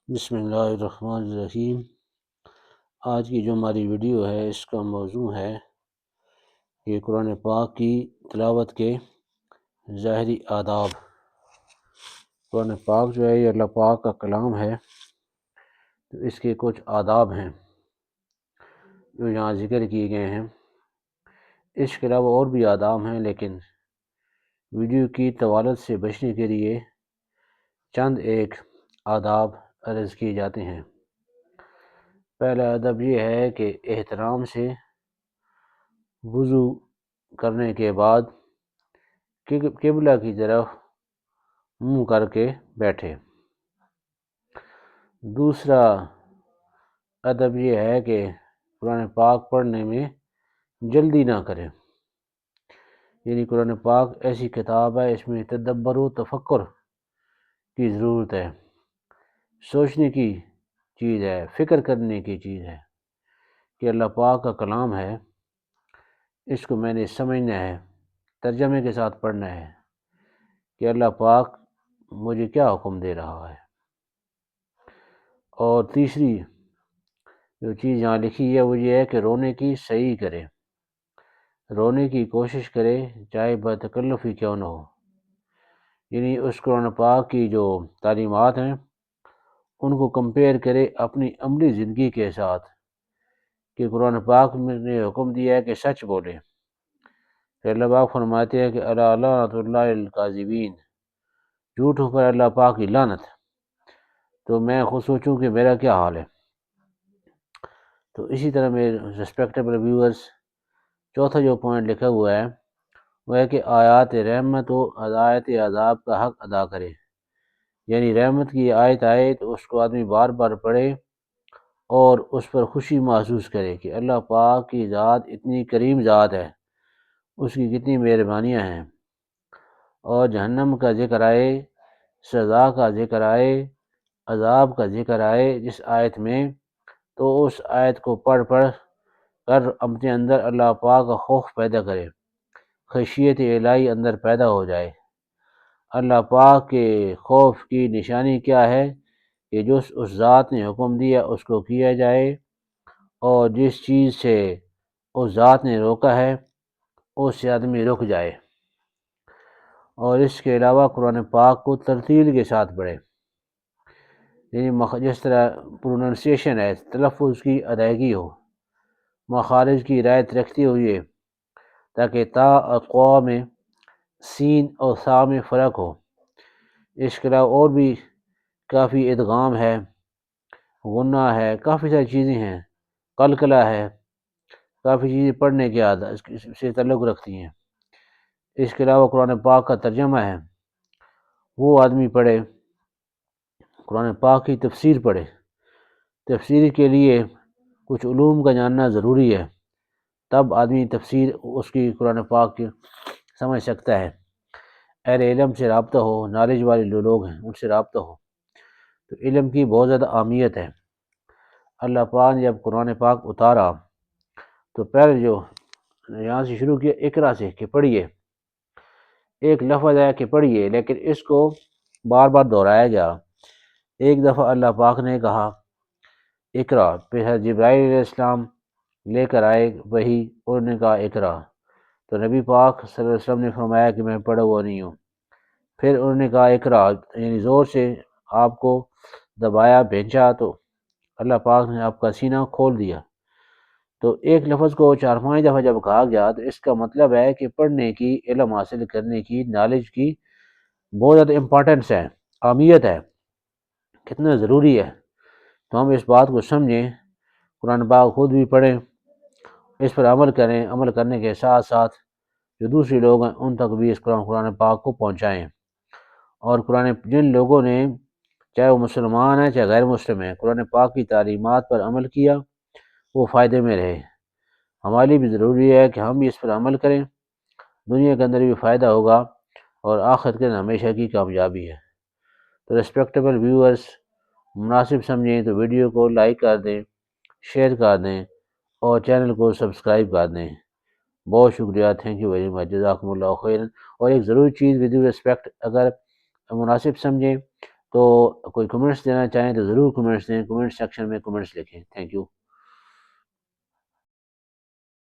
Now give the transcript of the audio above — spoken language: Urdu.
بسم اللہ الرحمن الرحیم۔ آج کی جو ہماری ویڈیو ہے اس کا موضوع ہے کہ قرآن پاک کی تلاوت کے ظاہری آداب۔ قرآن پاک جو ہے یہ اللہ پاک کا کلام ہے، تو اس کے کچھ آداب ہیں جو یہاں ذکر کیے گئے ہیں۔ اس کے علاوہ اور بھی آداب ہیں، لیکن ویڈیو کی طوالت سے بچنے کے لیے چند ایک آداب عرض کیے جاتے ہیں۔ پہلا ادب یہ ہے کہ احترام سے وضو کرنے کے بعد قبلہ کی طرف منہ کر کے بیٹھے۔ دوسرا ادب یہ ہے کہ قرآن پاک پڑھنے میں جلدی نہ کرے، یعنی قرآن پاک ایسی کتاب ہے، اس میں تدبر و تفکر کی ضرورت ہے، سوچنے کی چیز ہے، فکر کرنے کی چیز ہے کہ اللہ پاک کا کلام ہے، اس کو میں نے سمجھنا ہے، ترجمے کے ساتھ پڑھنا ہے کہ اللہ پاک مجھے کیا حکم دے رہا ہے۔ اور تیسری جو چیز یہاں لکھی ہے وہ یہ ہے کہ رونے کی صحیح کرے، رونے کی کوشش کرے چاہے بتکلف ہی کیوں نہ ہو، یعنی اس قرآن پاک کی جو تعلیمات ہیں ان کو کمپیئر کرے اپنی عملی زندگی کے ساتھ کہ قرآن پاک میں نے حکم دیا ہے کہ سچ بولے، کہ اللہ پاک فرماتے ہیں کہ الا لعنۃ اللہ الکاذبین، جھوٹوں پر اللہ پاک کی لعنت۔ تو میں خود سوچوں کہ میرا کیا حال ہے۔ تو اسی طرح میرے ریسپیکٹیبل ویورز، چوتھا جو پوائنٹ لکھا ہوا ہے وہ ہے کہ آیات رحمت و آیات عذاب کا حق ادا کرے، یعنی رحمت کی آیت آئے تو اس کو آدمی بار بار پڑھے اور اس پر خوشی محسوس کرے کہ اللہ پاک کی ذات اتنی کریم ذات ہے، اس کی کتنی مہربانیاں ہیں۔ اور جہنم کا ذکر آئے، سزا کا ذکر آئے، عذاب کا ذکر آئے جس آیت میں، تو اس آیت کو پڑھ کر اپنے اندر اللہ پاک کا خوف پیدا کرے، خشیت الہی اندر پیدا ہو جائے۔ اللہ پاک کے خوف کی نشانی کیا ہے کہ جو اس ذات نے حکم دیا اس کو کیا جائے، اور جس چیز سے اس ذات نے روکا ہے اس سے آدمی رک جائے۔ اور اس کے علاوہ قرآن پاک کو ترتیل کے ساتھ پڑھے، یعنی جس طرح پروننسیشن ہے، تلفظ کی ادائیگی ہو، مخارج کی رعایت رکھتے ہوئے، تاکہ تا اور قوا میں، سین اور ثا میں فرق ہو۔ اس کے علاوہ اور بھی کافی ادغام ہے، غنہ ہے، کافی ساری چیزیں ہیں، قلقلہ ہے، کافی چیزیں پڑھنے کے عادت سے تعلق رکھتی ہیں۔ اس کے علاوہ قرآن پاک کا ترجمہ ہے، وہ آدمی پڑھے، قرآن پاک کی تفسیر پڑھے۔ تفسیر کے لیے کچھ علوم کا جاننا ضروری ہے، تب آدمی تفسیر اس کی قرآن پاک کی سمجھ سکتا ہے۔ اہل علم سے رابطہ ہو، نالج والے جو لوگ ہیں ان سے رابطہ ہو، تو علم کی بہت زیادہ اہمیت ہے۔ اللہ پاک نے جب قرآن پاک اتارا تو پہلے جو یہاں سے شروع کیا اقرا سے کہ پڑھیے، ایک لفظ ہے کہ پڑھیے، لیکن اس کو بار بار دہرایا گیا۔ ایک دفعہ اللہ پاک نے کہا اقرا، پھر حضرت جبرائیل علیہ السلام لے کر آئے وحی، انہوں نے کہا اقرا، تو نبی پاک صلی اللہ علیہ وسلم نے فرمایا کہ میں پڑھا ہوا نہیں ہوں۔ پھر انہوں نے کہا اقرا، یعنی زور سے آپ کو دبایا، بھیجا، تو اللہ پاک نے آپ کا سینہ کھول دیا۔ تو ایک لفظ کو 4-5 دفعہ جب کہا گیا تو اس کا مطلب ہے کہ پڑھنے کی، علم حاصل کرنے کی، نالج کی بہت زیادہ امپورٹنس ہے، اہمیت ہے، کتنا ضروری ہے۔ تو ہم اس بات کو سمجھیں، قرآن پاک خود بھی پڑھیں، اس پر عمل کریں، عمل کرنے کے ساتھ ساتھ جو دوسرے لوگ ہیں ان تک بھی اس قرآن پاک کو پہنچائیں۔ اور جن لوگوں نے، چاہے وہ مسلمان ہیں چاہے غیر مسلم ہیں، قرآن پاک کی تعلیمات پر عمل کیا، وہ فائدے میں رہے۔ ہمارے لیے بھی ضروری ہے کہ ہم بھی اس پر عمل کریں، دنیا کے اندر بھی فائدہ ہوگا اور آخرت کے اندر ہمیشہ کی کامیابی ہے۔ تو ریسپیکٹیبل ویورز، مناسب سمجھیں تو ویڈیو کو لائک کر دیں، شیئر کر دیں اور چینل کو سبسکرائب کر دیں۔ بہت شکریہ، تھینک یو ویری مچ، جزاکم اللہ خیرا۔ اور ایک ضروری چیز، ود ریسپیکٹ، اگر مناسب سمجھیں تو کوئی کمنٹس دینا چاہیں تو ضرور کمنٹس دیں، کمنٹ سیکشن میں کمنٹس لکھیں. Thank you.